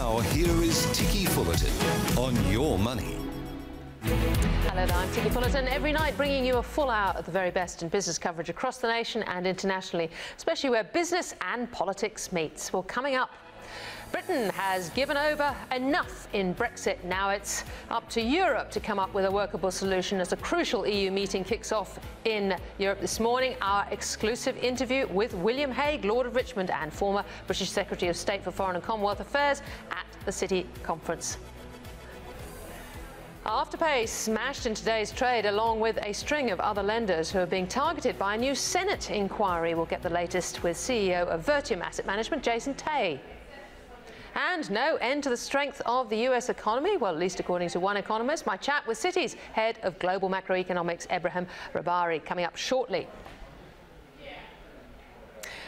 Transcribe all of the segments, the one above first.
Now, here is Ticky Fullerton on Your Money. Hello there, I'm Ticky Fullerton. Every night bringing you a full hour of the very best in business coverage across the nation and internationally, especially where business and politics meets. Well, coming up, Britain has given over enough in Brexit. Now it's up to Europe to come up with a workable solution as a crucial EU meeting kicks off in Europe this morning. Our exclusive interview with William Hague, Lord of Richmond and former British Secretary of State for Foreign and Commonwealth Affairs at the Citi conference. Afterpay smashed in today's trade along with a string of other lenders who are being targeted by a new Senate inquiry. We'll get the latest with CEO of Vertium Asset Management, Jason Tay. And no end to the strength of the US economy, well, at least according to one economist. My chat with Citi's head of global macroeconomics, Ebrahim Rahbari, coming up shortly.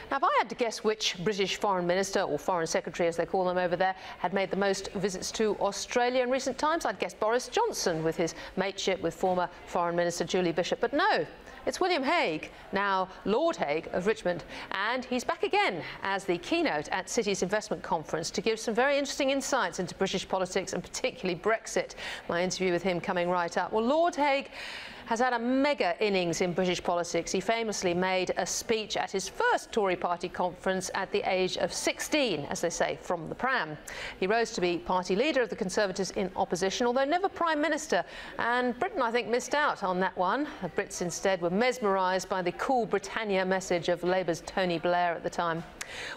Now, if I had to guess which British foreign minister, or foreign secretary as they call them over there, had made the most visits to Australia in recent times, I'd guess Boris Johnson with his mateship with former Foreign Minister Julie Bishop. But no, it's William Hague, now Lord Hague of Richmond, and he's back again as the keynote at Citi's investment conference to give some very interesting insights into British politics and particularly Brexit. My interview with him coming right up. Well, Lord Hague has had a mega innings in British politics. He famously made a speech at his first Tory party conference at the age of 16, as they say, from the pram. He rose to be party leader of the Conservatives in opposition, although never Prime Minister. And Britain, I think, missed out on that one. The Brits instead were mesmerised by the cool Britannia message of Labour's Tony Blair at the time.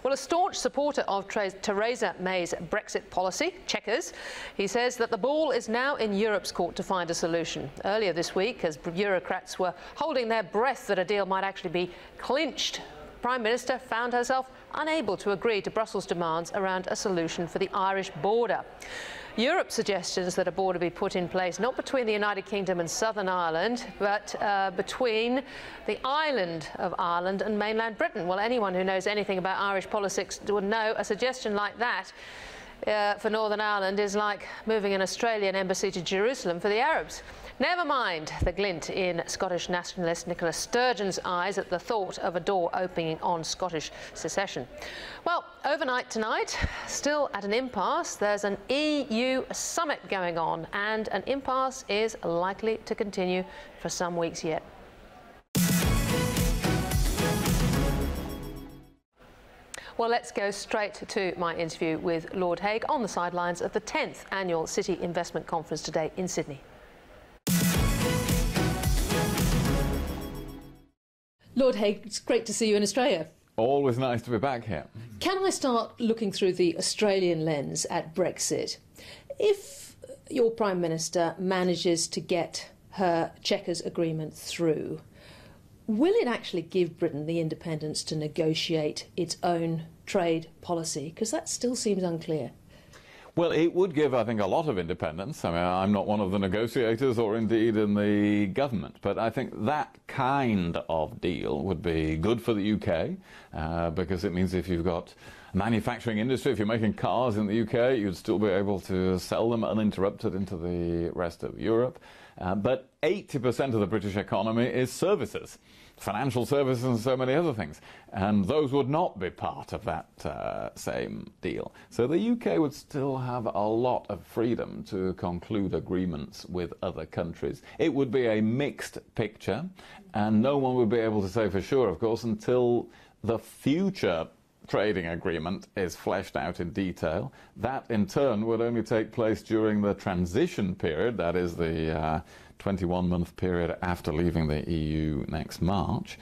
Well, a staunch supporter of Theresa May's Brexit policy, Chequers, he says that the ball is now in Europe's court to find a solution. Earlier this week, as bureaucrats were holding their breath that a deal might actually be clinched, Prime Minister found herself unable to agree to Brussels' demands around a solution for the Irish border. Europe's suggestions that a border be put in place not between the United Kingdom and Southern Ireland, but between the island of Ireland and mainland Britain. Well, anyone who knows anything about Irish politics would know a suggestion like that for Northern Ireland is like moving an Australian embassy to Jerusalem for the Arabs. Never mind the glint in Scottish nationalist Nicola Sturgeon's eyes at the thought of a door opening on Scottish secession. Well, overnight tonight, still at an impasse, there's an EU summit going on, and an impasse is likely to continue for some weeks yet. Well, let's go straight to my interview with Lord Hague on the sidelines of the 10th annual Citi Investment Conference today in Sydney. Lord Hague, it's great to see you in Australia. Always nice to be back here. Can I start looking through the Australian lens at Brexit? If your Prime Minister manages to get her Chequers agreement through, will it actually give Britain the independence to negotiate its own trade policy? Because that still seems unclear. Well, it would give, I think, a lot of independence. I mean, I'm not one of the negotiators or indeed in the government, but I think that kind of deal would be good for the UK because it means if you've got a manufacturing industry, if you're making cars in the UK, you'd still be able to sell them uninterrupted into the rest of Europe. But 80% of the British economy is services, financial services and so many other things. And those would not be part of that same deal. So the UK would still have a lot of freedom to conclude agreements with other countries. It would be a mixed picture, and no one would be able to say for sure, of course, until the future trading agreement is fleshed out in detail. That in turn would only take place during the transition period, that is the 21-month period after leaving the EU next March.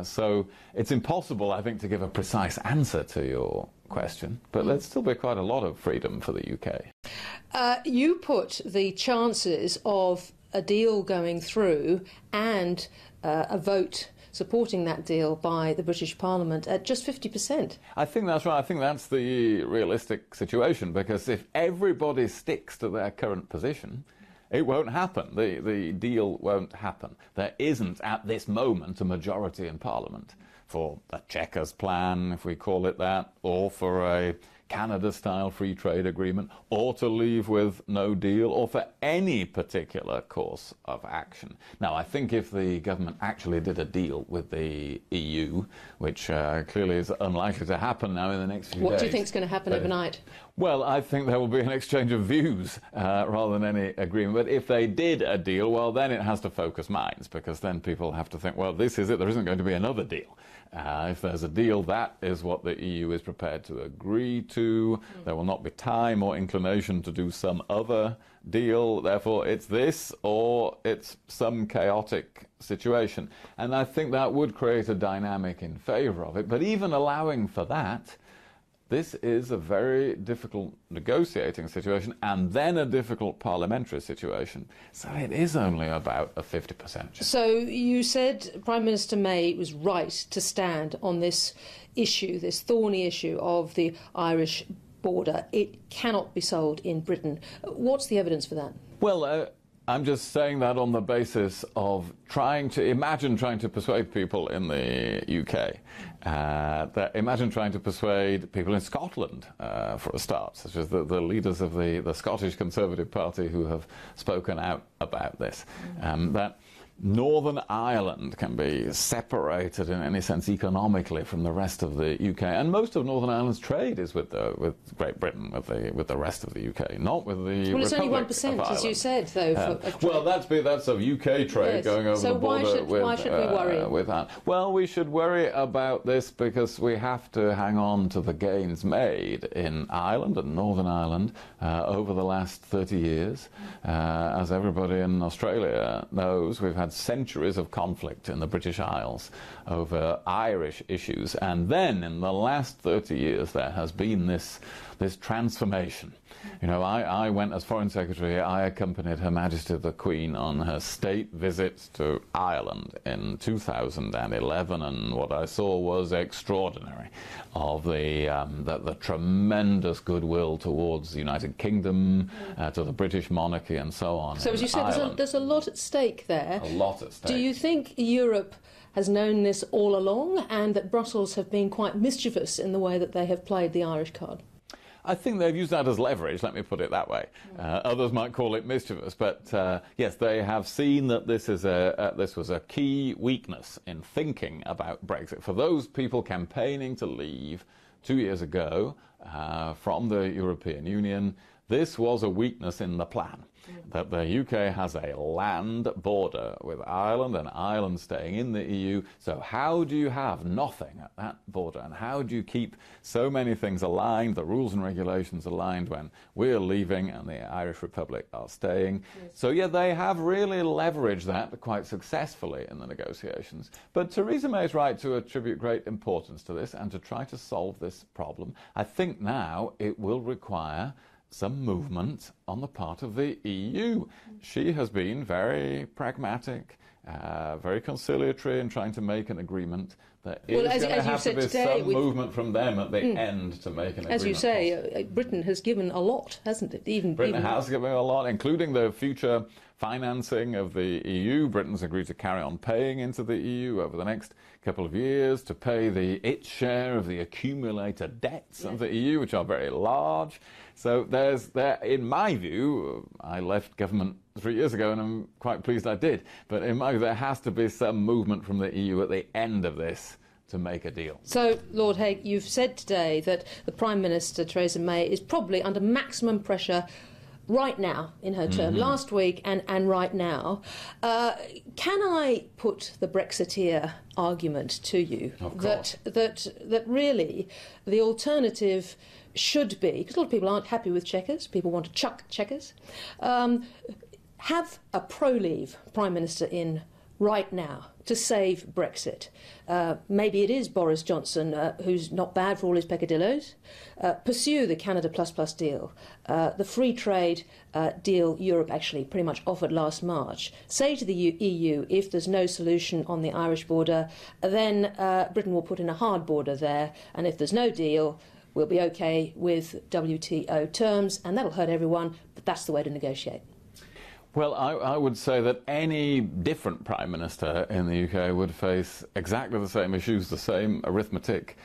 So it's impossible, I think, to give a precise answer to your question, but there's still be quite a lot of freedom for the UK. You put the chances of a deal going through and a vote supporting that deal by the British Parliament at just 50%. I think that's right. I think that's the realistic situation, because if everybody sticks to their current position, it won't happen. The deal won't happen. There isn't at this moment a majority in Parliament for a Chequers plan, if we call it that, or for a Canada-style free trade agreement, or to leave with no deal, or for any particular course of action. Now, I think if the government actually did a deal with the EU, which clearly is unlikely to happen now in the next few days. What do you think is going to happen overnight? Well, I think there will be an exchange of views rather than any agreement. But if they did a deal, well, then it has to focus minds, because then people have to think, well, this is it. There isn't going to be another deal. If there's a deal, that is what the EU is prepared to agree to. There will not be time or inclination to do some other deal. Therefore, it's this or it's some chaotic situation. And I think that would create a dynamic in favour of it. But even allowing for that, this is a very difficult negotiating situation and then a difficult parliamentary situation. So it is only about a 50% chance. So you said Prime Minister May was right to stand on this issue, this thorny issue of the Irish border. It cannot be solved in Britain. What's the evidence for that? Well, I'm just saying that on the basis of trying to persuade people in the UK. Imagine trying to persuade people in Scotland, for a start, such as the leaders of the Scottish Conservative Party who have spoken out about this. That Northern Ireland can be separated in any sense economically from the rest of the UK, and most of Northern Ireland's trade is with Great Britain, with the rest of the UK, not with the Well, it's Republic only 1%, of as you said, though. Well, that's of UK trade going over the border. So why should we worry? With that? Well, we should worry about this because we have to hang on to the gains made in Ireland and Northern Ireland over the last 30 years. As everybody in Australia knows, we've had centuries of conflict in the British Isles over Irish issues, and then in the last 30 years there has been this transformation. You know, I went as Foreign Secretary, I accompanied Her Majesty the Queen on her state visit to Ireland in 2011, and what I saw was extraordinary, of the tremendous goodwill towards the United Kingdom, to the British monarchy and so on. So as you said, there's a lot at stake there. A lot at stake. Do you think Europe has known this all along, and that Brussels have been quite mischievous in the way that they have played the Irish card? I think they've used that as leverage, let me put it that way. Others might call it mischievous, but yes, they have seen that this was a key weakness in thinking about Brexit. For those people campaigning to leave 2 years ago from the European Union, this was a weakness in the plan. That the UK has a land border with Ireland, and Ireland staying in the EU. So how do you have nothing at that border? And how do you keep so many things aligned, the rules and regulations aligned, when we're leaving and the Irish Republic are staying? Yes. So yeah, they have really leveraged that quite successfully in the negotiations. But Theresa May is right to attribute great importance to this and to try to solve this problem. I think now it will require some movement on the part of the EU. She has been very pragmatic, very conciliatory in trying to make an agreement. There is going to have to be some movement from them at the end to make an agreement. As you say, Britain has given a lot, hasn't it? Britain has given a lot, including the future financing of the EU. Britain's agreed to carry on paying into the EU over the next couple of years to pay its share of the accumulated debts of the EU, which are very large. So in my view, I left government 3 years ago, and I'm quite pleased I did. But in my view, there has to be some movement from the EU at the end of this to make a deal. So, Lord Hague, you've said today that the Prime Minister, Theresa May, is probably under maximum pressure right now in her term, last week and right now. Can I put the Brexiteer argument to you that really the alternative should be, because a lot of people aren't happy with Chequers, people want to chuck Chequers, have a pro-leave Prime Minister in right now to save Brexit. Maybe it is Boris Johnson, who's not bad for all his peccadillos. Pursue the Canada plus deal, the free trade deal Europe actually pretty much offered last March. Say to the EU, if there's no solution on the Irish border, then Britain will put in a hard border there, and if there's no deal, we'll be OK with WTO terms, and that'll hurt everyone, but that's the way to negotiate. Well, I would say that any different Prime Minister in the UK would face exactly the same issues, the same arithmetic.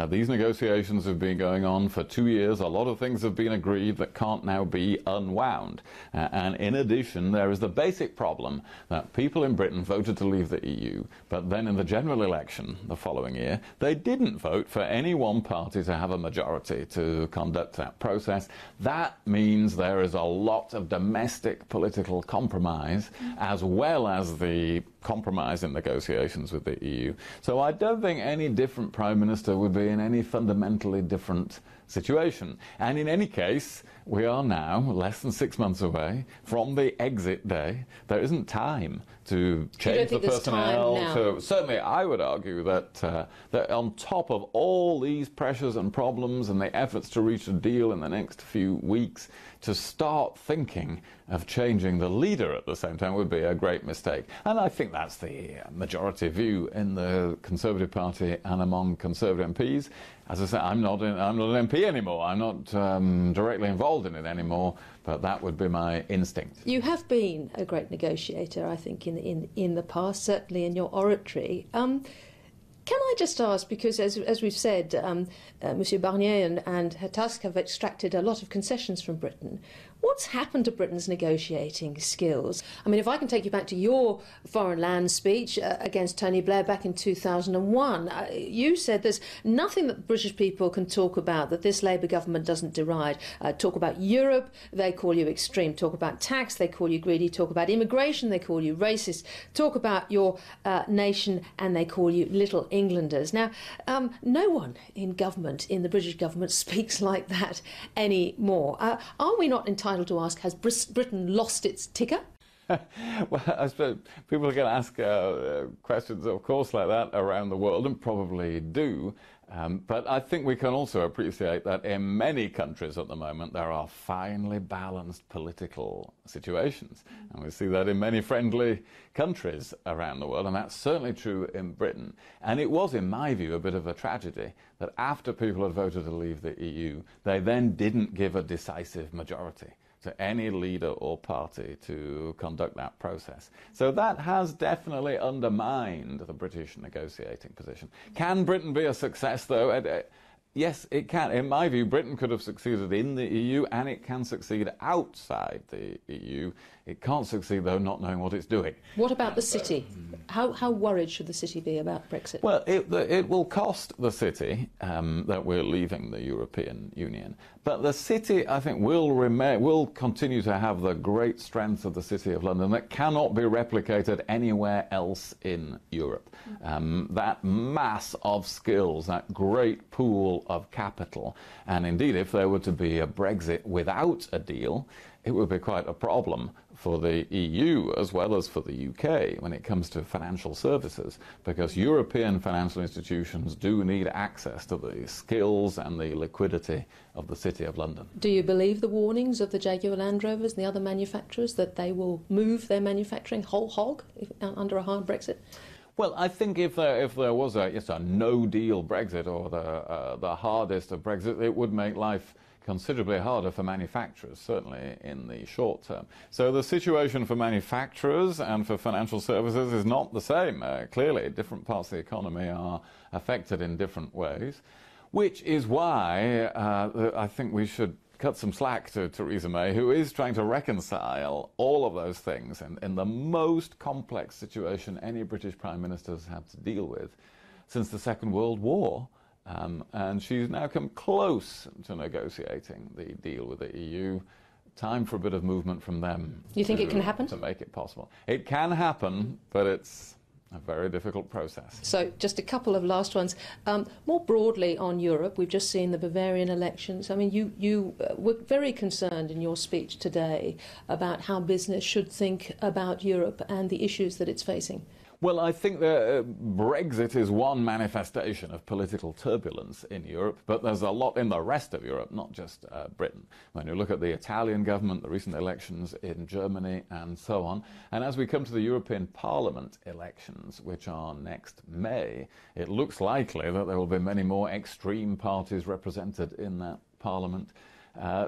These negotiations have been going on for 2 years. A lot of things have been agreed that can't now be unwound. And in addition, there is the basic problem that people in Britain voted to leave the EU, but then in the general election the following year, they didn't vote for any one party to have a majority to conduct that process. That means there is a lot of domestic political compromise, as well as the compromise in negotiations with the EU. So I don't think any different Prime Minister would be in any fundamentally different situation. And in any case, we are now less than 6 months away from the exit day. There isn't time to change the personnel. Certainly, I would argue that, that on top of all these pressures and problems and the efforts to reach a deal in the next few weeks, to start thinking of changing the leader at the same time would be a great mistake. And I think that's the majority view in the Conservative Party and among Conservative MPs. As I say, I'm not an MP anymore. I'm not directly involved in it anymore, but that would be my instinct. You have been a great negotiator, I think, in the past, certainly in your oratory. Can I just ask, because as we've said, Monsieur Barnier and her task have extracted a lot of concessions from Britain. What's happened to Britain's negotiating skills? I mean, if I can take you back to your foreign land speech against Tony Blair back in 2001, you said there's nothing that British people can talk about that this Labour government doesn't deride. Talk about Europe, they call you extreme. Talk about tax, they call you greedy. Talk about immigration, they call you racist. Talk about your nation, and they call you Little Englanders. Now, no one in government, in the British government, speaks like that anymore. Are we not entitled to ask, has Britain lost its ticker? Well, I suppose people can ask questions, of course, like that around the world, and probably do. But I think we can also appreciate that in many countries at the moment there are finely balanced political situations. And we see that in many friendly countries around the world, and that's certainly true in Britain. And it was, in my view, a bit of a tragedy that after people had voted to leave the EU, they then didn't give a decisive majority to any leader or party to conduct that process. So that has definitely undermined the British negotiating position. Can Britain be a success, though? Yes, it can. In my view, Britain could have succeeded in the EU, and it can succeed outside the EU. It can't succeed, though, not knowing what it's doing. What about the City? How worried should the City be about Brexit? Well, it will cost the City that we're leaving the European Union. But the City, I think, will continue to have the great strength of the City of London that cannot be replicated anywhere else in Europe. That mass of skills, that great pool of capital. And indeed, if there were to be a Brexit without a deal, it would be quite a problem for the EU as well as for the UK when it comes to financial services, because European financial institutions do need access to the skills and the liquidity of the City of London. Do you believe the warnings of the Jaguar Land Rovers and the other manufacturers that they will move their manufacturing whole hog under a hard Brexit? Well, I think if there was a no-deal Brexit, or the hardest of Brexit, it would make life considerably harder for manufacturers, certainly in the short term. So the situation for manufacturers and for financial services is not the same. Clearly, different parts of the economy are affected in different ways, which is why I think we should cut some slack to Theresa May, who is trying to reconcile all of those things in the most complex situation any British Prime Minister has had to deal with since the Second World War. And she's now come close to negotiating the deal with the EU. Time for a bit of movement from them. You think it can happen? To make it possible. It can happen, but it's a very difficult process. So just a couple of last ones. More broadly on Europe, we've just seen the Bavarian elections. I mean, you were very concerned in your speech today about how business should think about Europe and the issues that it's facing. Well, I think that Brexit is one manifestation of political turbulence in Europe, but there's a lot in the rest of Europe, not just Britain. When you look at the Italian government, the recent elections in Germany, and so on, and as we come to the European Parliament elections, which are next May, it looks likely that there will be many more extreme parties represented in that Parliament.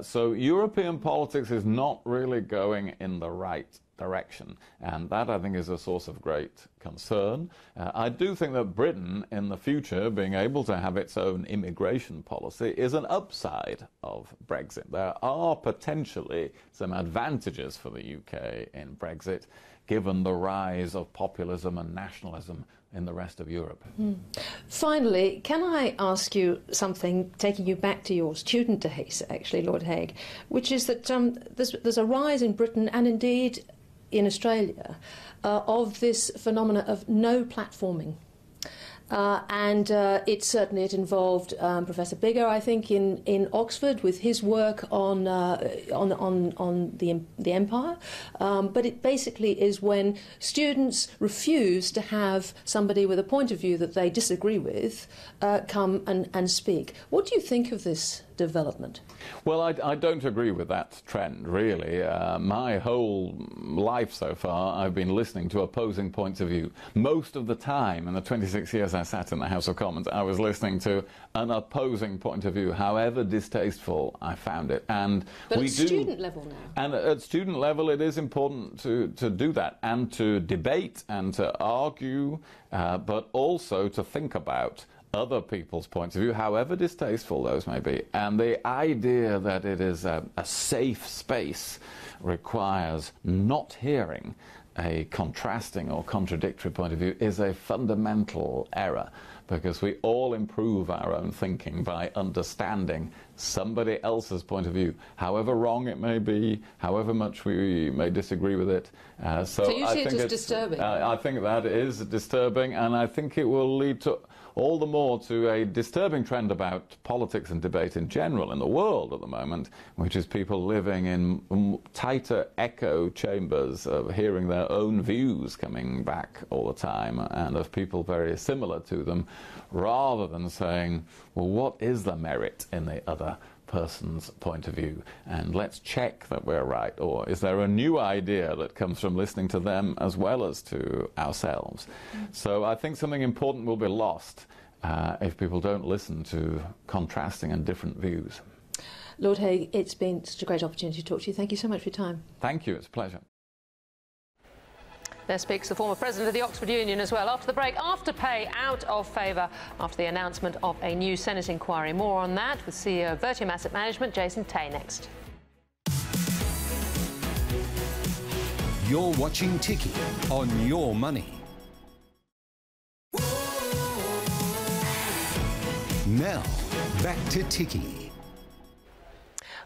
So European politics is not really going in the right direction, and that I think is a source of great concern. I do think that Britain in the future being able to have its own immigration policy is an upside of Brexit. There are potentially some advantages for the UK in Brexit given the rise of populism and nationalism in the rest of Europe. Finally, can I ask you something, taking you back to your student days, actually, Lord Hague, which is that there's a rise in Britain and indeed in Australia of this phenomena of no platforming. It involved Professor Bigger, I think, in Oxford with his work on the empire. But it basically is when students refuse to have somebody with a point of view that they disagree with come and speak. What do you think of this development? Well, I don't agree with that trend, really. My whole life so far, I've been listening to opposing points of view. Most of the time, in the 26 years I sat in the House of Commons, I was listening to an opposing point of view, however distasteful I found it. And but at student level now. And at student level, it is important to do that, and to debate and to argue, but also to think about other people's points of view, however distasteful those may be. And the idea that it is a safe space requires not hearing a contrasting or contradictory point of view is a fundamental error, because we all improve our own thinking by understanding somebody else's point of view, however wrong it may be, however much we may disagree with it. So you see it as disturbing? I think that is disturbing, and I think it will lead to all the more to a disturbing trend about politics and debate in general in the world at the moment, which is people living in tighter echo chambers of hearing their own views coming back all the time, and of people very similar to them, rather than saying, well, what is the merit in the other person's point of view, and let's check that we're right, or is there a new idea that comes from listening to them as well as to ourselves? So I think something important will be lost if people don't listen to contrasting and different views. Lord Hague, it's been such a great opportunity to talk to you. Thank you so much for your time. Thank you, it's a pleasure. There speaks the former president of the Oxford Union as well. After the break, Afterpay out of favour after the announcement of a new Senate inquiry. More on that with CEO of Vertium Asset Management, Jason Tay, next. You're watching Ticky on Your Money. Now, back to Ticky.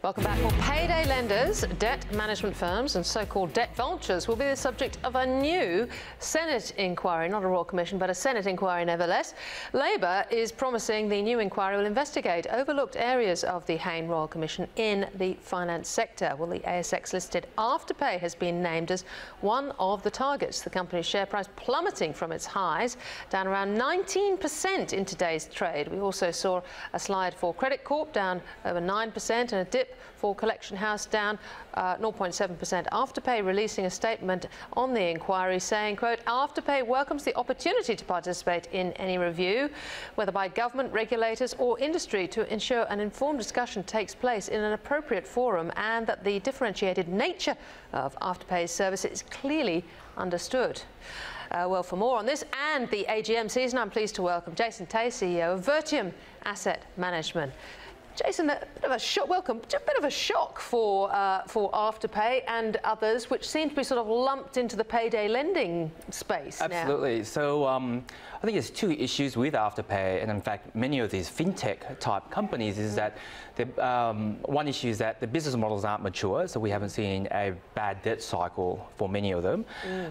Welcome back. Well, payday lenders, debt management firms and so-called debt vultures will be the subject of a new Senate inquiry, not a Royal Commission, but a Senate inquiry nevertheless. Labour is promising the new inquiry will investigate overlooked areas of the Hague Royal Commission in the finance sector. Well, the ASX-listed Afterpay has been named as one of the targets. The company's share price plummeting from its highs, down around 19% in today's trade. We also saw a slide for Credit Corp, down over 9%, and a dip for Collection House, down 0.7%. Afterpay releasing a statement on the inquiry saying, quote, Afterpay welcomes the opportunity to participate in any review, whether by government, regulators or industry, to ensure an informed discussion takes place in an appropriate forum, and that the differentiated nature of Afterpay's service is clearly understood. Well, for more on this and the AGM season, I'm pleased to welcome Jason Tay, CEO of Vertium Asset Management. Jason, a bit of a shock, welcome. A bit of a shock for Afterpay and others, which seem to be sort of lumped into the payday lending space now. Absolutely. So I think there's two issues with Afterpay, and in fact, many of these fintech type companies is that one issue is that the business models aren't mature, so we haven't seen a bad debt cycle for many of them.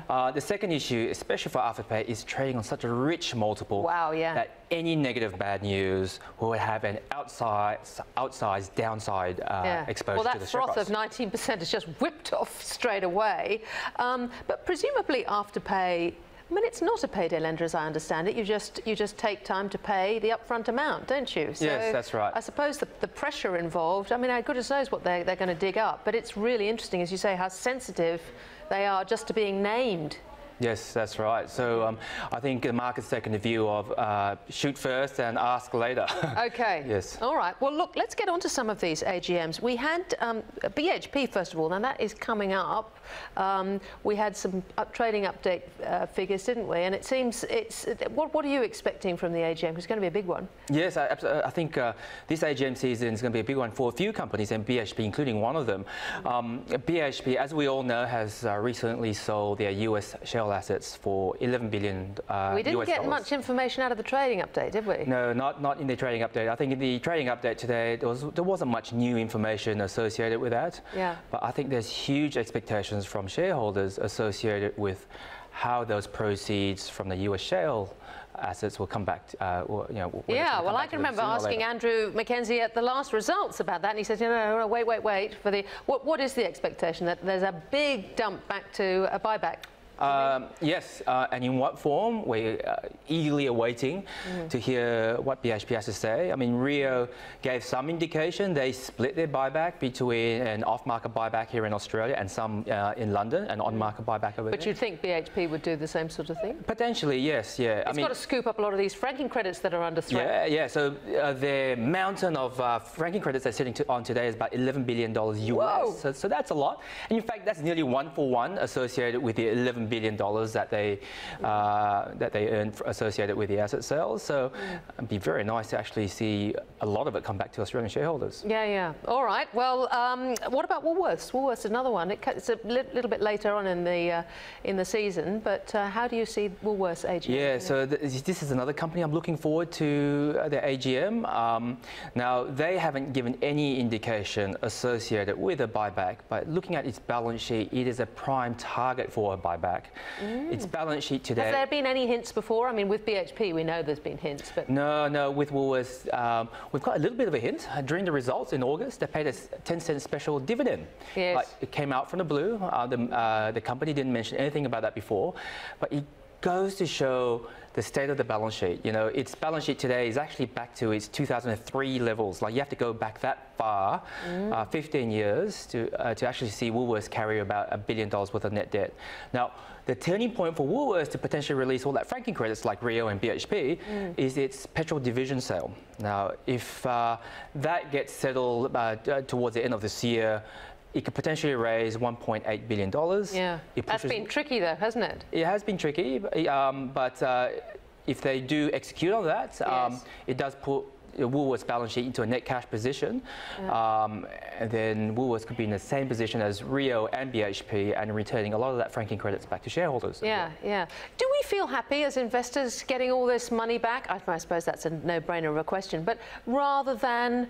The second issue, especially for Afterpay, is trading on such a rich multiple that any negative bad news will have an outsized downside exposure to the share price. Well, that froth of 19% is just whipped off straight away. But presumably Afterpay, I mean, it's not a payday lender, as I understand it. You just take time to pay the upfront amount, don't you? So yes, that's right. I suppose the pressure involved, I mean, goodness knows what they're going to dig up. But it's really interesting, as you say, how sensitive they are just to being named Yes, that's right. So I think the market's taken the view of shoot first and ask later. Okay. Yes. All right. Well, look, let's get on to some of these AGMs. We had BHP, first of all, and that is coming up. We had some trading update figures, didn't we? And it seems what are you expecting from the AGM? It's going to be a big one. Yes, I think this AGM season is going to be a big one for a few companies, and BHP including one of them. BHP, as we all know, has recently sold their US shale assets for $11 billion. We didn't get much information out of the trading update, did we? No, not in the trading update. I think in the trading update today, there wasn't much new information associated with that. Yeah. But I think there's huge expectations from shareholders associated with how those proceeds from the US shale assets will come back. Yeah, well, I can remember asking Andrew Mackenzie at the last results about that, and he said, no, wait. For the what is the expectation that there's a big dump back to a buyback? Yes, and in what form? We're eagerly awaiting to hear what BHP has to say. I mean, Rio gave some indication. They split their buyback between an off-market buyback here in Australia and some in London, an on-market buyback over there. But you'd think BHP would do the same sort of thing? Potentially, yes, yeah. It's got to scoop up a lot of these franking credits that are under threat. Yeah. So their mountain of franking credits they're sitting on today is about $11 billion US. So that's a lot. And in fact, that's nearly 1-for-1 associated with the $11 billion that they earned associated with the asset sales. So it'd be very nice to actually see a lot of it come back to Australian shareholders. Yeah. All right. Well, what about Woolworths? Woolworths is another one. It's a little bit later on in the season, but how do you see Woolworths AGM? Yeah. So this is another company I'm looking forward to their AGM. Now they haven't given any indication associated with a buyback, but looking at its balance sheet, it is a prime target for a buyback. Its balance sheet today. Has there been any hints before? I mean, with BHP, we know there's been hints, but no. With Woolworths, we've got a little bit of a hint during the results in August. They paid a 10-cent special dividend. Yes. It came out from the blue. The company didn't mention anything about that before, but it goes to show the state of the balance sheet. Its balance sheet today is actually back to its 2003 levels. Like, you have to go back that far, 15 years, to actually see Woolworths carry about $1 billion worth of net debt. Now, the turning point for Woolworths to potentially release all that franking credits like Rio and BHP is its petrol division sale. Now, if that gets settled towards the end of this year, it could potentially raise $1.8 billion. Yeah, that's been tricky though, hasn't it? It has been tricky, but if they do execute on that, it does put Woolworths' balance sheet into a net cash position, and then Woolworths could be in the same position as Rio and BHP and returning a lot of that franking credits back to shareholders. Yeah. Do we feel happy as investors getting all this money back? I suppose that's a no-brainer of a question, but rather than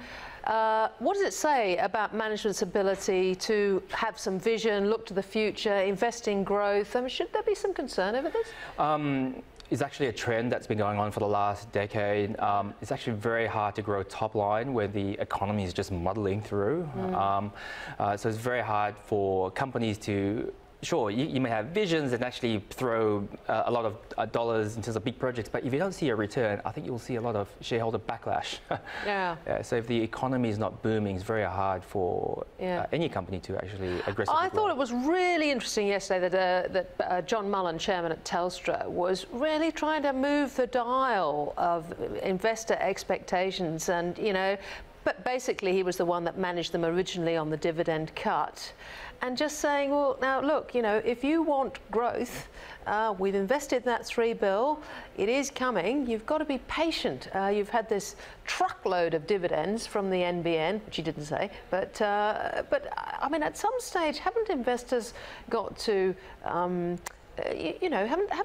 what does it say about management's ability to have some vision, look to the future, invest in growth? I mean, should there be some concern over this? It's actually a trend that's been going on for the last decade. It's actually very hard to grow top line where the economy is just muddling through. So it's very hard for companies to, sure, you may have visions and actually throw a lot of dollars into some big projects, but if you don't see a return, I think you'll see a lot of shareholder backlash. So if the economy is not booming, it's very hard for any company to actually aggressively grow. I thought it was really interesting yesterday that John Mullen, chairman at Telstra, was really trying to move the dial of investor expectations, and but basically he was the one that managed them originally on the dividend cut. And just saying, well, now look, if you want growth, we've invested that $3 billion. It is coming. You've got to be patient. You've had this truckload of dividends from the NBN, which he didn't say, but I mean, at some stage, haven't investors got to haven't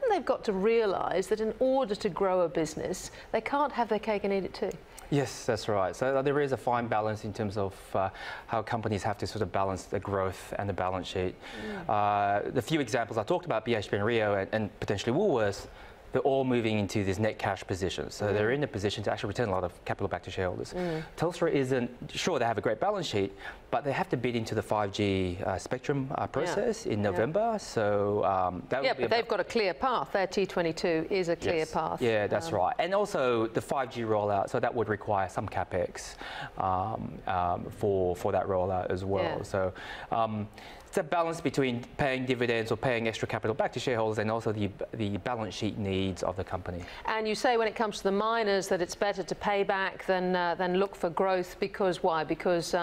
they got to realise that in order to grow a business, they can't have their cake and eat it too? Yes, that's right. So there is a fine balance in terms of how companies have to sort of balance the growth and the balance sheet. The few examples I talked about, BHP and Rio and potentially Woolworths, they're all moving into this net cash position. So they're in a position to actually return a lot of capital back to shareholders. Telstra isn't, sure, they have a great balance sheet, but they have to bid into the 5G spectrum process in November. So that would be but they've got a clear path. Their T22 is a clear path. Yeah, that's right. And also the 5G rollout, so that would require some capex for that rollout as well. So it's a balance between paying dividends or paying extra capital back to shareholders and also the balance sheet needs of the company. And you say when it comes to the miners that it's better to pay back than look for growth, because why? Because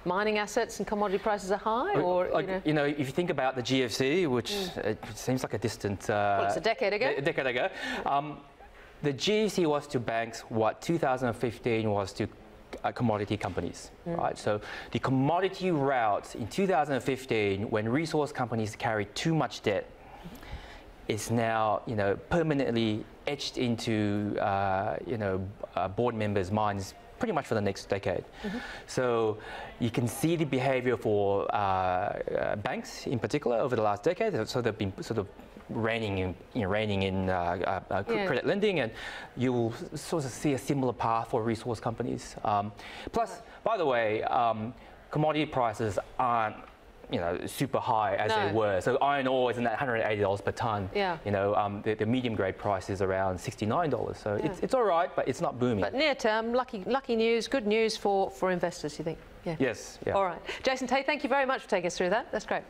mining assets and commodity prices are high? Or, if you think about the GFC, which it seems like a distant... well, it's a decade ago. A decade ago. The GFC was to banks what 2015 was to commodity companies, right? So the commodity route in 2015, when resource companies carried too much debt, is now permanently etched into board members' minds pretty much for the next decade. So you can see the behaviour for banks in particular over the last decade. So they've been sort of reining in credit lending, and you will sort of see a similar path for resource companies. Plus, by the way, commodity prices aren't super high as they were. So iron ore is in that $180 per tonne. Yeah. The medium grade price is around $69. So it's all right, but it's not booming. But near term, lucky news, good news for investors, you think? Yeah. Yes. Yeah. All right. Jason Tate, thank you very much for taking us through that. That's great.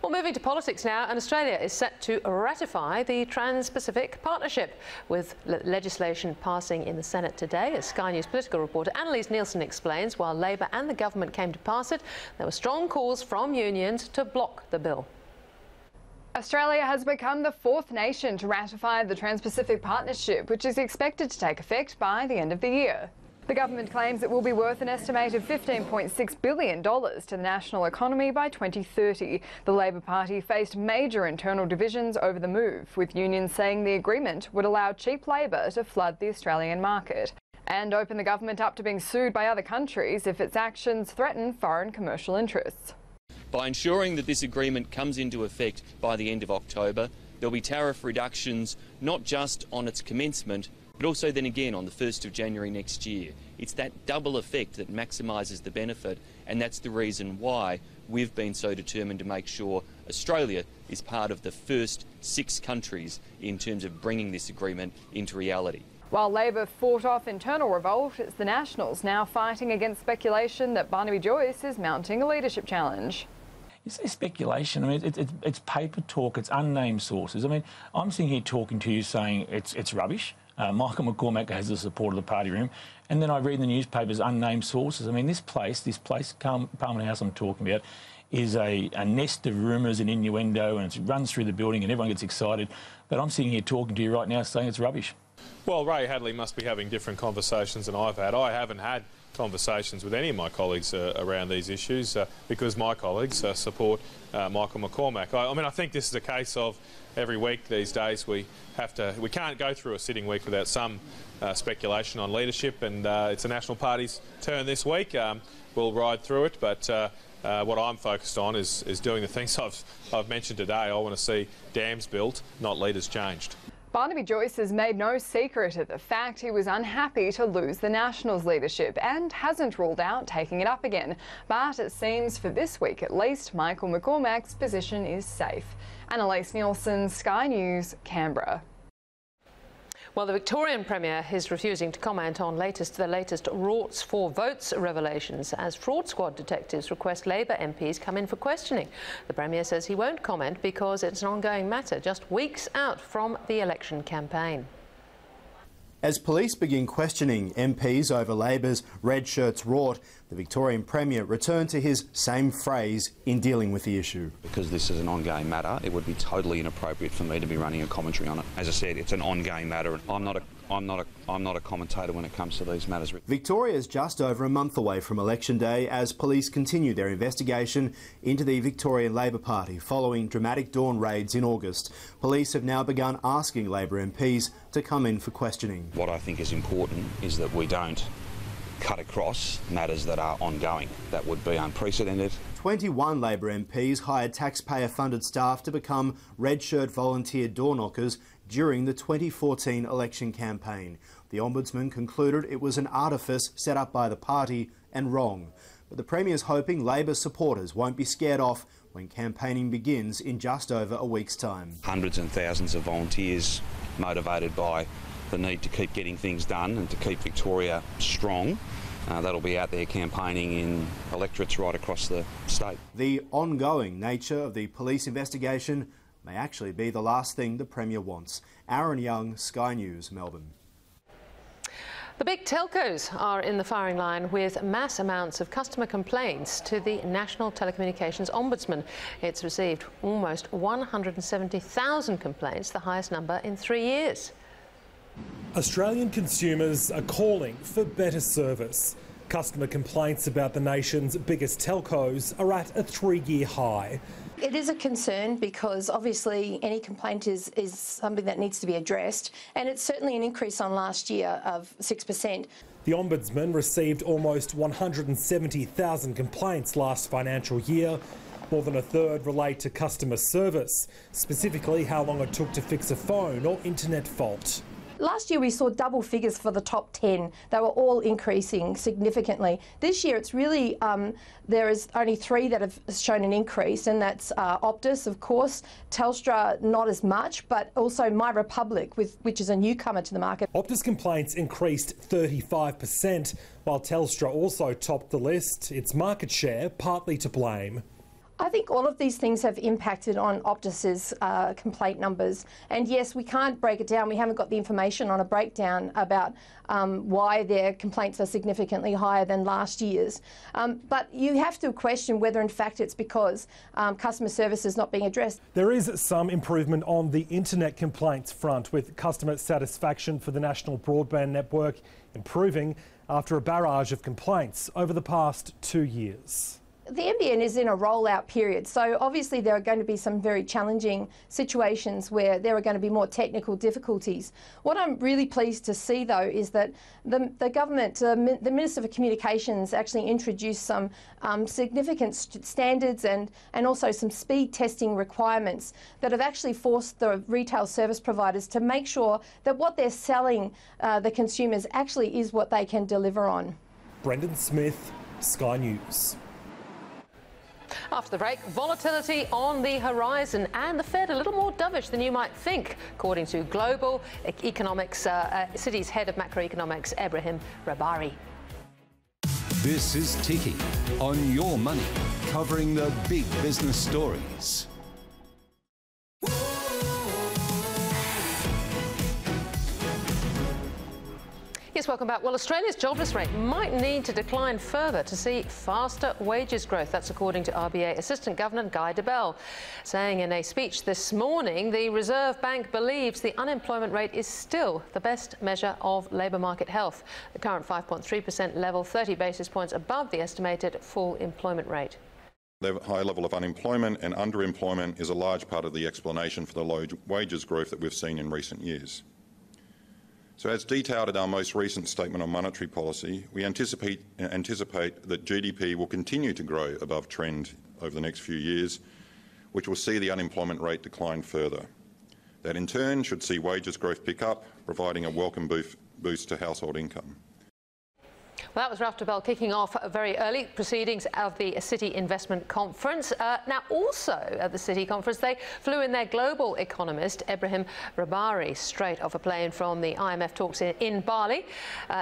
Well, moving to politics now, and Australia is set to ratify the Trans-Pacific Partnership, with legislation passing in the Senate today. As Sky News political reporter Annalise Nielsen explains, while Labor and the government came to pass it, there were strong calls from unions to block the bill. Australia has become the fourth nation to ratify the Trans-Pacific Partnership, which is expected to take effect by the end of the year. The government claims it will be worth an estimated $15.6 billion to the national economy by 2030. The Labor Party faced major internal divisions over the move, with unions saying the agreement would allow cheap labour to flood the Australian market and open the government up to being sued by other countries if its actions threaten foreign commercial interests. By ensuring that this agreement comes into effect by the end of October, there'll be tariff reductions not just on its commencement, but also then again on the 1st of January next year. It's that double effect that maximises the benefit, and that's the reason why we've been so determined to make sure Australia is part of the first 6 countries in terms of bringing this agreement into reality. While Labor fought off internal revolt, it's the Nationals now fighting against speculation that Barnaby Joyce is mounting a leadership challenge. You say speculation. I mean, it's paper talk. It's unnamed sources. I mean, I'm sitting here talking to you saying it's rubbish. Michael McCormack has the support of the party room, and then I read in the newspapers unnamed sources. I mean, this place, Parliament House I'm talking about, is a nest of rumours and innuendo, and it runs through the building and everyone gets excited. But I'm sitting here talking to you right now saying it's rubbish. Well, Ray Hadley must be having different conversations than I've had. I haven't had conversations with any of my colleagues around these issues because my colleagues support Michael McCormack. I mean, I think this is a case of every week these days we can't go through a sitting week without some speculation on leadership, and it's the National Party's turn this week. We'll ride through it, but what I'm focused on is doing the things I've mentioned today. I want to see dams built, not leaders changed. Barnaby Joyce has made no secret of the fact he was unhappy to lose the Nationals leadership and hasn't ruled out taking it up again. But it seems for this week at least, Michael McCormack's position is safe. Annalise Nielsen, Sky News, Canberra. Well, the Victorian Premier is refusing to comment on the latest Rorts for Votes revelations as fraud squad detectives request Labor MPs come in for questioning. The Premier says he won't comment because it's an ongoing matter, just weeks out from the election campaign. As police begin questioning MPs over Labor's red shirts rort, the Victorian Premier returned to his same phrase in dealing with the issue. Because this is an ongoing matter, it would be totally inappropriate for me to be running a commentary on it. As I said, it's an ongoing matter. I'm not a commentator when it comes to these matters. Victoria is just over a month away from Election Day as police continue their investigation into the Victorian Labor Party following dramatic dawn raids in August. Police have now begun asking Labor MPs to come in for questioning. What I think is important is that we don't cut across matters that are ongoing. That would be unprecedented. 21 Labor MPs hired taxpayer-funded staff to become red shirt volunteer door knockers during the 2014 election campaign. The Ombudsman concluded it was an artifice set up by the party and wrong. But the Premier's hoping Labor supporters won't be scared off when campaigning begins in just over a week's time. Hundreds and thousands of volunteers motivated by the need to keep getting things done and to keep Victoria strong that'll be out there campaigning in electorates right across the state. The ongoing nature of the police investigation may actually be the last thing the Premier wants. Aaron Young, Sky News, Melbourne. The big telcos are in the firing line with mass amounts of customer complaints to the National Telecommunications Ombudsman. It's received almost 170,000 complaints, the highest number in 3 years. Australian consumers are calling for better service. Customer complaints about the nation's biggest telcos are at a 3-year high. It is a concern because obviously any complaint is something that needs to be addressed, and it's certainly an increase on last year of 6%. The Ombudsman received almost 170,000 complaints last financial year. More than a third relate to customer service, specifically how long it took to fix a phone or internet fault. Last year we saw double figures for the top 10. They were all increasing significantly. This year it's really, there is only 3 that have shown an increase, and that's Optus, of course, Telstra not as much, but also My Republic, which is a newcomer to the market. Optus complaints increased 35%, while Telstra also topped the list, its market share partly to blame. I think all of these things have impacted on Optus's complaint numbers. And yes, we can't break it down. We haven't got the information on a breakdown about why their complaints are significantly higher than last year's. But you have to question whether in fact it's because customer service is not being addressed. There is some improvement on the internet complaints front, with customer satisfaction for the national broadband network improving after a barrage of complaints over the past 2 years. The NBN is in a rollout period, so obviously there are going to be some very challenging situations where there are going to be more technical difficulties. What I'm really pleased to see, though, is that the government, the Minister for Communications, actually introduced some significant standards and also some speed testing requirements that have actually forced the retail service providers to make sure that what they're selling the consumers actually is what they can deliver on. Brendan Smith, Sky News. After the break, volatility on the horizon and the Fed a little more dovish than you might think, according to global economics, Citi's head of macroeconomics, Ebrahim Rahbari. This is Ticky on Your Money, covering the big business stories. Yes, welcome back. Well, Australia's jobless rate might need to decline further to see faster wages growth. That's according to RBA Assistant Governor Guy Debelle, saying in a speech this morning the Reserve Bank believes the unemployment rate is still the best measure of labour market health. The current 5.3% level, 30 basis points above the estimated full employment rate. The high level of unemployment and underemployment is a large part of the explanation for the low wages growth that we've seen in recent years. So as detailed in our most recent statement on monetary policy, we anticipate that GDP will continue to grow above trend over the next few years, which will see the unemployment rate decline further. That in turn should see wages growth pick up, providing a welcome boost to household income. Well, that was Ralph Debelle kicking off very early proceedings of the Citi Investment Conference. Now, also at the Citi Conference, they flew in their global economist, Ebrahim Rahbari, straight off a plane from the IMF talks in Bali.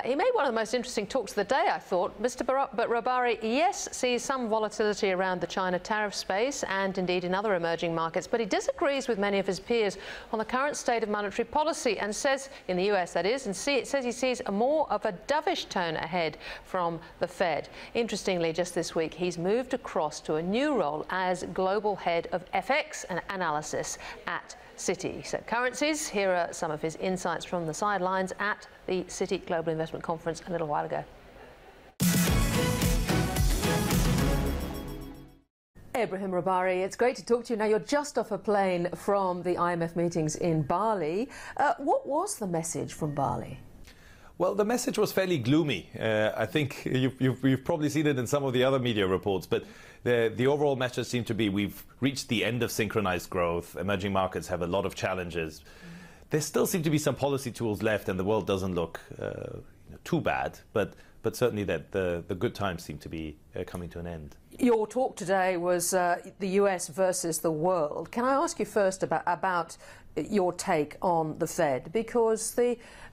He made one of the most interesting talks of the day, I thought. But Rahbari, yes, sees some volatility around the China tariff space and indeed in other emerging markets, but he disagrees with many of his peers on the current state of monetary policy and says, in the US that is, and says he sees more of a dovish tone ahead from the Fed. Interestingly, just this week, he's moved across to a new role as global head of FX and analysis at Citi. So currencies, here are some of his insights from the sidelines at the Citi Global Investment Conference a little while ago. Ebrahim Rahbari, it's great to talk to you. Now, you're just off a plane from the IMF meetings in Bali. What was the message from Bali? Well, the message was fairly gloomy. I think you've probably seen it in some of the other media reports, but the overall message seemed to be we've reached the end of synchronized growth. Emerging markets have a lot of challenges. There still seem to be some policy tools left, and the world doesn't look too bad, but certainly that the good times seem to be coming to an end. Your talk today was the US versus the world. Can I ask you first about your take on the Fed? Because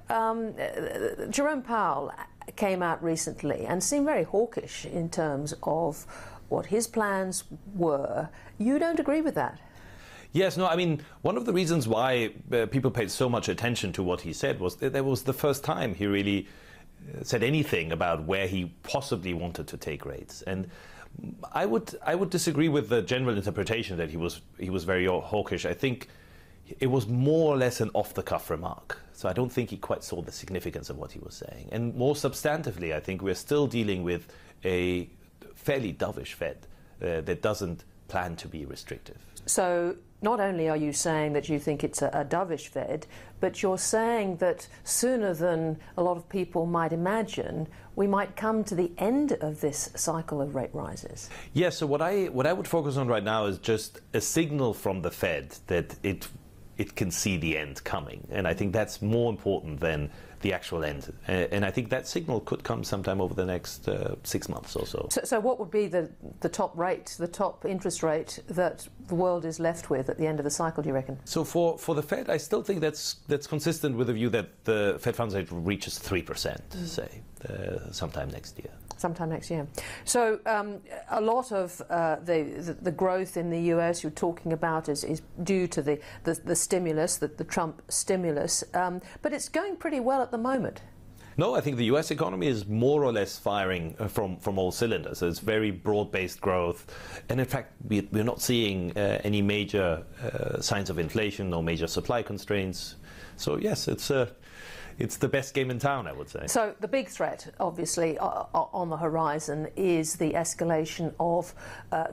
Jerome Powell came out recently and seemed very hawkish in terms of what his plans were. You don't agree with that? Yes, no, I mean, one of the reasons why people paid so much attention to what he said was that was the first time he really said anything about where he possibly wanted to take rates. And I would disagree with the general interpretation that he was very hawkish. I think it was more or less an off-the-cuff remark. So I don't think he quite saw the significance of what he was saying. And more substantively, I think we're still dealing with a fairly dovish Fed that doesn't plan to be restrictive. So not only are you saying that you think it's a dovish Fed, but you're saying that sooner than a lot of people might imagine, we might come to the end of this cycle of rate rises. Yes, so what I would focus on right now is just a signal from the Fed that it can see the end coming. And I think that's more important than the actual end. And I think that signal could come sometime over the next 6 months or so. So what would be the top rate, the top interest rate that the world is left with at the end of the cycle, do you reckon? So for the Fed, I still think that's consistent with the view that the Fed funds rate reaches 3%, say, sometime next year. Sometime next year. So a lot of the growth in the US you're talking about is due to the stimulus, the Trump stimulus, but it's going pretty well at the moment. No, I think the US economy is more or less firing from all cylinders. It's very broad-based growth. And in fact, we're not seeing any major signs of inflation or major supply constraints. So yes, it's the best game in town, I would say. So the big threat, obviously, on the horizon is the escalation of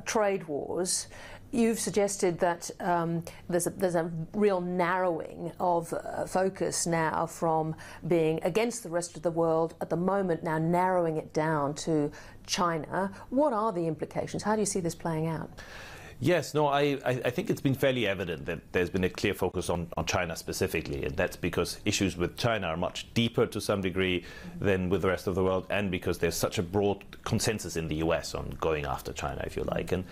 trade wars. You've suggested that there's a real narrowing of focus now from being against the rest of the world at the moment, now narrowing it down to China. What are the implications? How do you see this playing out? Yes, no, I think it's been fairly evident that there's been a clear focus on China specifically, and that's because issues with China are much deeper to some degree than with the rest of the world, and because there's such a broad consensus in the US on going after China, if you like. And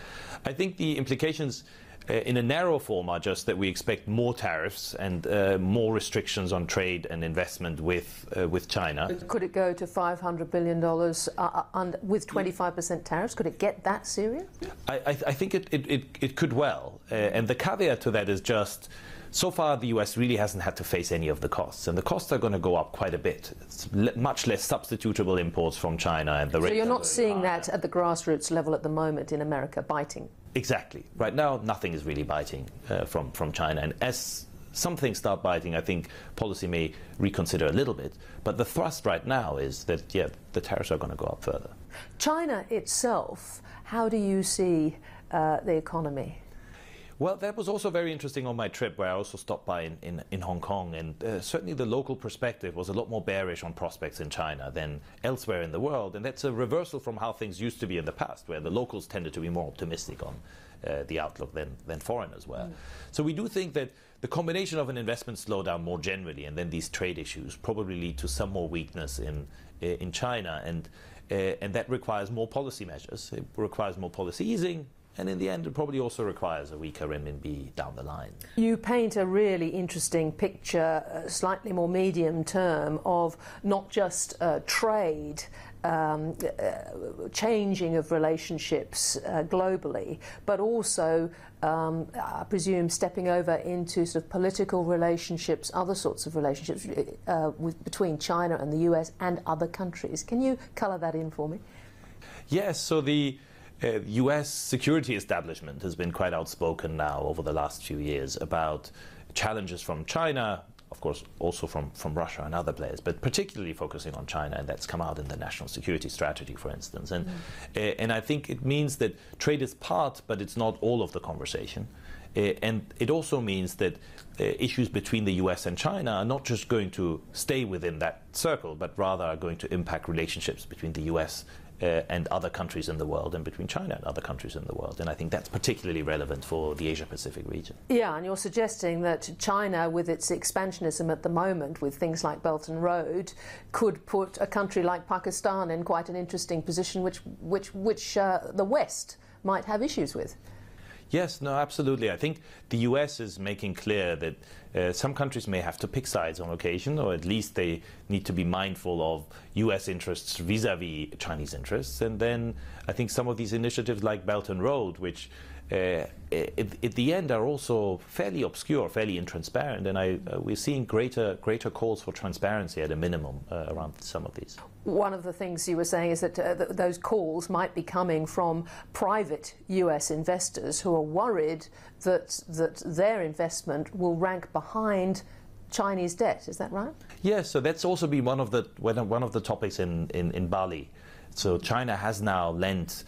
I think the implications in a narrow form are just that we expect more tariffs and more restrictions on trade and investment with China. Could it go to $500 billion with 25% tariffs? Could it get that serious? I think it could well. And the caveat to that is just, so far the US really hasn't had to face any of the costs. And the costs are going to go up quite a bit. It's much less substitutable imports from China. And the so you're not seeing that at the grassroots level at the moment in America biting? Exactly. Right now, nothing is really biting from China. And as some things start biting, I think policy may reconsider a little bit. But the thrust right now is that, yeah, the tariffs are going to go up further. China itself, how do you see the economy? Well, that was also very interesting on my trip, where I also stopped by in Hong Kong. And certainly the local perspective was a lot more bearish on prospects in China than elsewhere in the world. And that's a reversal from how things used to be in the past, where the locals tended to be more optimistic on the outlook than foreigners were. So we do think that the combination of an investment slowdown more generally and then these trade issues probably lead to some more weakness in China. And that requires more policy measures. It requires more policy easing. And in the end, it probably also requires a weaker renminbi down the line. You paint a really interesting picture, slightly more medium term, of not just trade, changing of relationships globally, but also, I presume, stepping over into sort of political relationships, other sorts of relationships between China and the US and other countries. Can you colour that in for me? Yes, so the US security establishment has been quite outspoken now over the last few years about challenges from China, of course also from Russia and other players, but particularly focusing on China, and that's come out in the national security strategy, for instance. And I think it means that trade is part, but it's not all of the conversation. And it also means that issues between the US and China are not just going to stay within that circle, but rather are going to impact relationships between the US and other countries in the world, and between China and other countries in the world. And I think that's particularly relevant for the Asia-Pacific region. Yeah, and you're suggesting that China, with its expansionism at the moment, with things like Belt and Road, could put a country like Pakistan in quite an interesting position, which the West might have issues with. Yes, no, absolutely. I think the US is making clear that some countries may have to pick sides on occasion, or at least they need to be mindful of US interests vis-a-vis Chinese interests. And then I think some of these initiatives like Belt and Road, which at the end are also fairly obscure, fairly intransparent, and we're seeing greater calls for transparency at a minimum around some of these. One of the things you were saying is that those calls might be coming from private US investors who are worried that their investment will rank behind Chinese debt. Is that right? Yes, so that's also been one of the topics in Bali. So China has now lent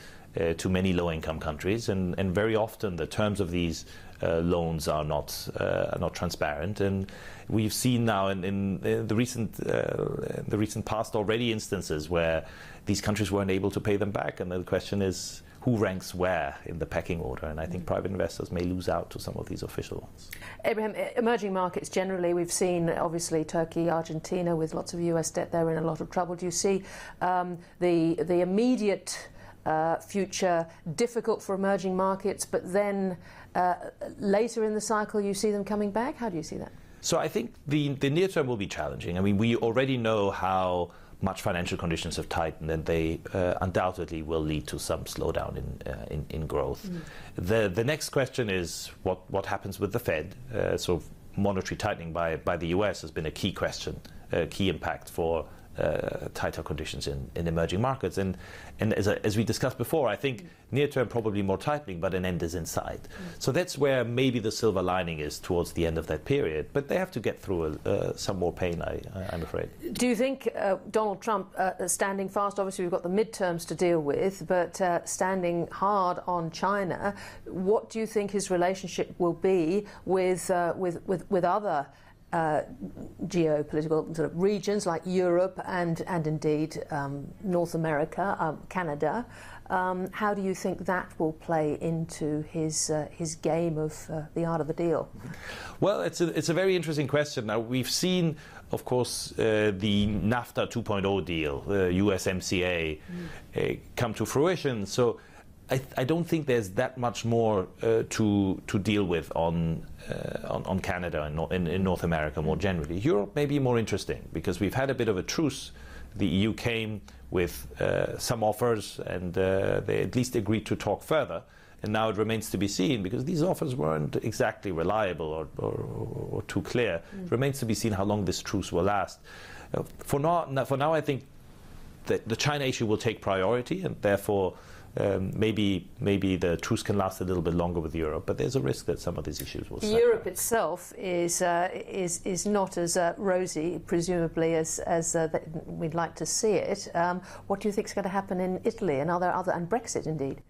to many low-income countries, and very often the terms of these loans are not transparent. And we've seen now in the recent past already instances where these countries weren't able to pay them back. And the question is, who ranks where in the pecking order? And I think private investors may lose out to some of these official ones. Ebrahim, emerging markets generally, we've seen obviously Turkey, Argentina with lots of US debt, they're in a lot of trouble. Do you see the immediate future difficult for emerging markets, but then later in the cycle you see them coming back? How do you see that? So I think the near term will be challenging. I mean, we already know how much financial conditions have tightened, and they undoubtedly will lead to some slowdown in growth. The next question is what happens with the Fed. So monetary tightening by the US has been a key question, a key impact for tighter conditions in emerging markets. And as we discussed before, I think near term probably more tightening, but an end is in sight. So that's where maybe the silver lining is towards the end of that period. But they have to get through some more pain, I'm afraid. Do you think Donald Trump standing fast, obviously we've got the midterms to deal with, but standing hard on China, what do you think his relationship will be with other geopolitical sort of regions like Europe and indeed North America, Canada? How do you think that will play into his game of the art of the deal? Well, it's a very interesting question. Now, we've seen, of course, the NAFTA 2.0 deal, the USMCA, come to fruition. So I don't think there's that much more to deal with on Canada and in North America more generally. Europe may be more interesting because we've had a bit of a truce. The EU came with some offers, and they at least agreed to talk further. And now it remains to be seen, because these offers weren't exactly reliable or too clear. It remains to be seen how long this truce will last. For now, I think that the China issue will take priority, and therefore maybe the truce can last a little bit longer with Europe, but there's a risk that some of these issues will snap. Europe itself is not as rosy, presumably, as we'd like to see it. What do you think is going to happen in Italy and and Brexit, indeed?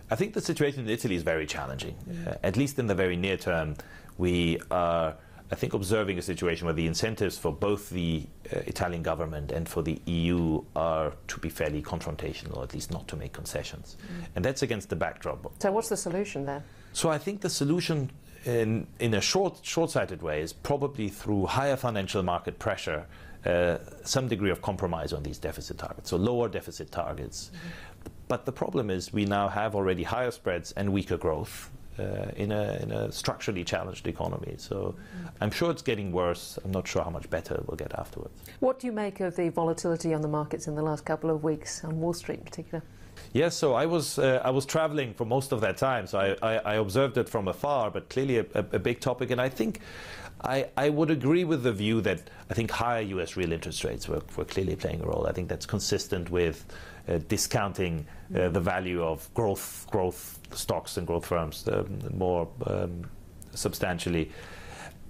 I think the situation in Italy is very challenging. At least in the very near term, we are, I think, observing a situation where the incentives for both the Italian government and for the EU are to be fairly confrontational, or at least not to make concessions. And that's against the backdrop. So what's the solution then? So I think the solution in a short-sighted way is probably through higher financial market pressure, some degree of compromise on these deficit targets, so lower deficit targets. But the problem is we now have already higher spreads and weaker growth in a structurally challenged economy. So I'm sure it's getting worse. I'm not sure how much better it will get afterwards. What do you make of the volatility on the markets in the last couple of weeks, on Wall Street in particular? Yes, so I was traveling for most of that time, so I observed it from afar, but clearly a big topic. And I think I would agree with the view that I think higher US real interest rates were clearly playing a role. I think that's consistent with discounting the value of growth stocks and growth firms more substantially.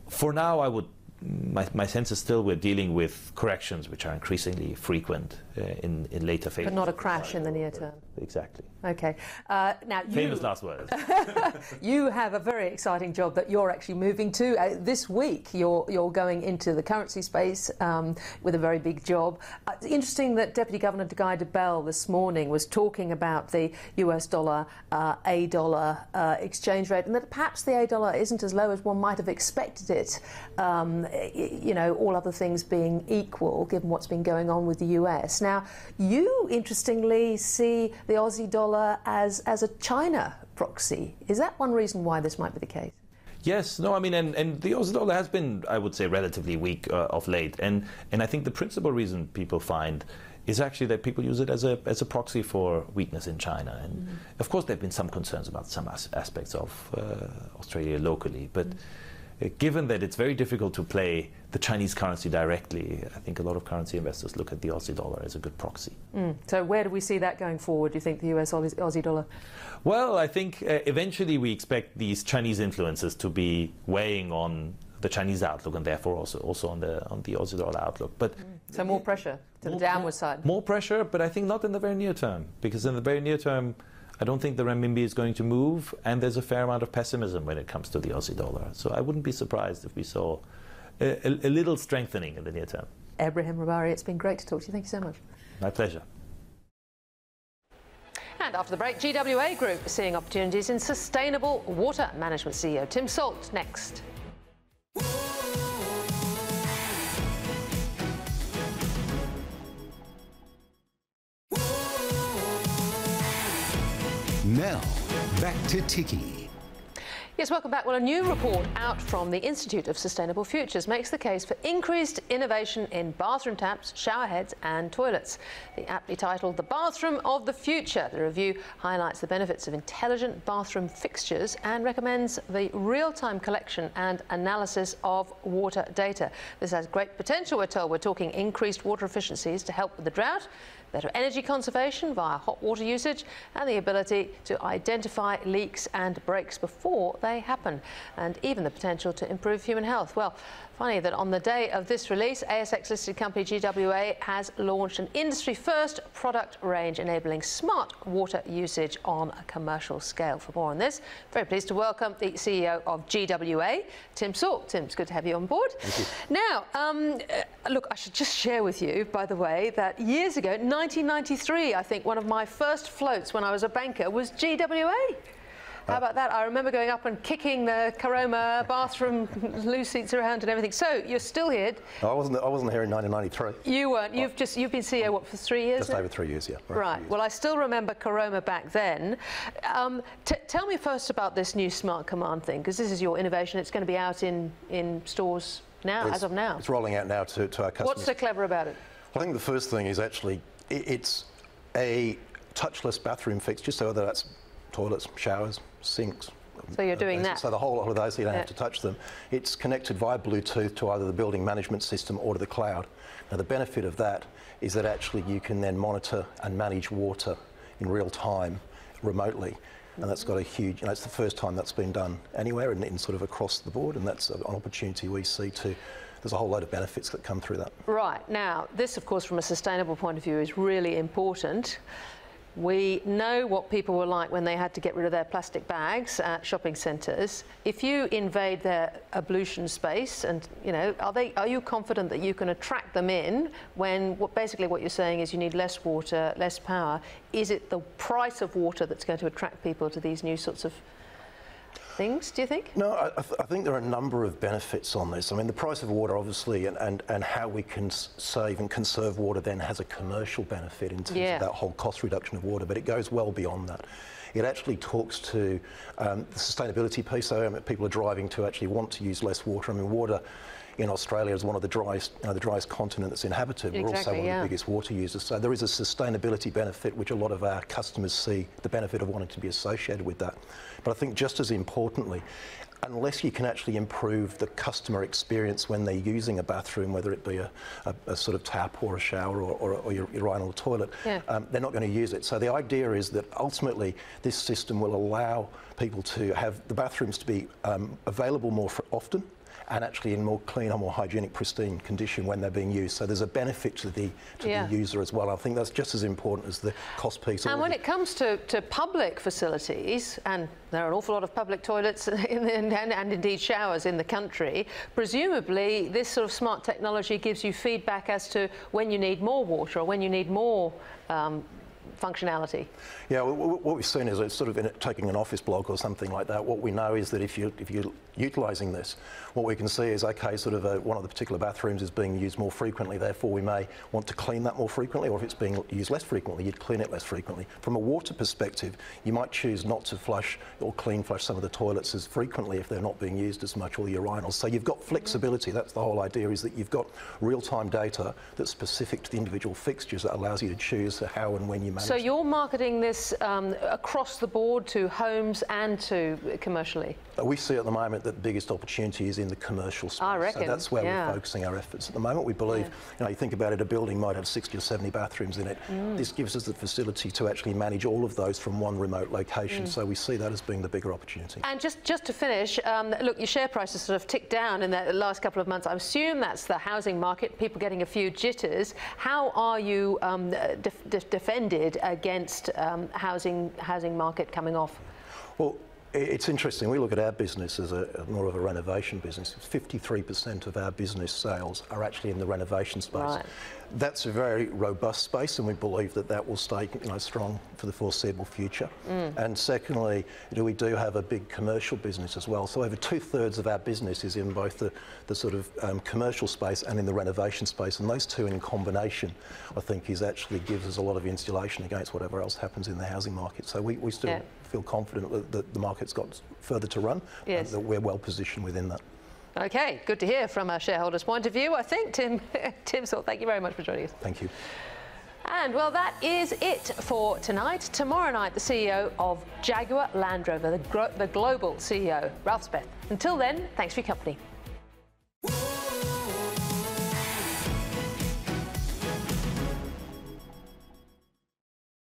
For now, my sense is still we're dealing with corrections which are increasingly frequent in later phases. But not a crash in the near term. Exactly. Okay. Now, famous last words. You have a very exciting job that you're actually moving to. This week, you're going into the currency space with a very big job. It's interesting that Deputy Governor Guy Debelle this morning was talking about the US dollar, A dollar exchange rate, and that perhaps the A dollar isn't as low as one might have expected it you know, all other things being equal, given what's been going on with the US. Now, you interestingly see the Aussie dollar as a China proxy. Is that one reason why this might be the case? Yes, no, I mean, and the Aussie dollar has been, I would say, relatively weak of late, and I think the principal reason people find is actually that people use it as a proxy for weakness in China. And of course, there have been some concerns about some aspects of Australia locally, but given that it's very difficult to play the Chinese currency directly, I think a lot of currency investors look at the Aussie dollar as a good proxy. So where do we see that going forward, do you think, the US Aussie dollar? Well, I think eventually we expect these Chinese influences to be weighing on the Chinese outlook and therefore also on the Aussie dollar outlook. But so more pressure to the downward side? More pressure, but I think not in the very near term, because in the very near term I don't think the renminbi is going to move, and there's a fair amount of pessimism when it comes to the Aussie dollar. So I wouldn't be surprised if we saw a little strengthening in the near term. Ebrahim Rahbari, it's been great to talk to you. Thank you so much. My pleasure. And after the break, GWA Group seeing opportunities in sustainable water management. CEO Tim Salt next. Now, back to Ticky. Yes, welcome back. Well, a new report out from the Institute of Sustainable Futures makes the case for increased innovation in bathroom taps, shower heads and toilets. The aptly titled The Bathroom of the Future, the review highlights the benefits of intelligent bathroom fixtures and recommends the real-time collection and analysis of water data. This has great potential, we're told. We're talking increased water efficiencies to help with the drought, better energy conservation via hot water usage, and the ability to identify leaks and breaks before they happen, and even the potential to improve human health. Well, funny that on the day of this release, ASX-listed company GWA has launched an industry-first product range enabling smart water usage on a commercial scale. For more on this, very pleased to welcome the CEO of GWA, Tim Salt. Tim, it's good to have you on board. Thank you. Now, look, I should just share with you, by the way, that years ago, 1993, I think one of my first floats when I was a banker was GWA. How about that? I remember going up and kicking the Caroma bathroom loo seats around and everything. So you're still here. I wasn't here in 1993. You weren't. You've been CEO what, for 3 years? Just over 3 years, yeah. Right. Well, I still remember Caroma back then. Tell me first about this new smart command thing, because this is your innovation. It's going to be out in stores now, as of now. It's rolling out now to our customers. What's so clever about it? I think the first thing is actually it's a touchless bathroom fixture, so whether that's toilets, showers, sinks. So you're doing that? So the whole lot of those, so you don't have to touch them. It's connected via Bluetooth to either the building management system or to the cloud. Now the benefit of that is that actually you can then monitor and manage water in real time remotely. And that's got a huge, it's the first time that's been done anywhere and sort of across the board, and that's an opportunity we see to. There's a whole load of benefits that come through that. Right. Now, this, of course, from a sustainable point of view is really important. We know what people were like when they had to get rid of their plastic bags at shopping centres. If you invade their ablution space, and are you confident that you can attract them in when basically what you're saying is you need less water, less power? Is it the price of water that's going to attract people to these new sorts of things, do you think? No, I think there are a number of benefits on this. I mean, the price of water, obviously, and how we can save and conserve water then has a commercial benefit in terms of that whole cost reduction of water, but it goes well beyond that. It actually talks to the sustainability piece, so people are driving to actually want to use less water. I mean, water in Australia is one of the driest continent that's inhabited. Exactly, we're also one of the biggest water users. So there is a sustainability benefit, which a lot of our customers see the benefit of wanting to be associated with that. But I think just as importantly, unless you can actually improve the customer experience when they're using a bathroom, whether it be a sort of tap or a shower or your urinal toilet, they're not going to use it. So the idea is that ultimately this system will allow people to have the bathrooms to be available more often, and actually in more cleaner, more hygienic, pristine condition when they're being used. So there's a benefit to the user as well. I think that's just as important as the cost piece. And when it comes to public facilities, and there are an awful lot of public toilets and indeed showers in the country, presumably this sort of smart technology gives you feedback as to when you need more water or when you need more functionality? Yeah, what we've seen is it's sort of taking an office block or something like that. What we know is that if you're utilising this, what we can see is, okay, sort of one of the particular bathrooms is being used more frequently, therefore we may want to clean that more frequently, or if it's being used less frequently, you'd clean it less frequently. From a water perspective, you might choose not to flush or clean flush some of the toilets as frequently if they're not being used as much, or the urinals. So you've got flexibility. That's the whole idea, is that you've got real-time data that's specific to the individual fixtures that allows you to choose how and when you manage. So you're marketing this across the board to homes and to commercially? We see at the moment that the biggest opportunity is in the commercial space. I reckon. So that's where we're focusing our efforts at the moment. We believe, you know, you think about it, a building might have 60 or 70 bathrooms in it. This gives us the facility to actually manage all of those from one remote location. So we see that as being the bigger opportunity. And just to finish, look, your share price has sort of ticked down in the last couple of months. I assume that's the housing market, people getting a few jitters. How are you defended against housing market coming off? Well, it's interesting. We look at our business as more of a renovation business. 53% of our business sales are actually in the renovation space. Right. That's a very robust space, and we believe that that will stay, you know, strong for the foreseeable future. And secondly, we do have a big commercial business as well. So over 2/3 of our business is in both the sort of commercial space and in the renovation space, and those two in combination, I think, actually gives us a lot of insulation against whatever else happens in the housing market. So we still feel confident that the market's got further to run, and that we're well positioned within that. Okay, good to hear from a shareholder's point of view, I think. Tim Salt, thank you very much for joining us. Thank you. And, well, that is it for tonight. Tomorrow night, the CEO of Jaguar Land Rover, the global CEO, Ralph Speth. Until then, thanks for your company.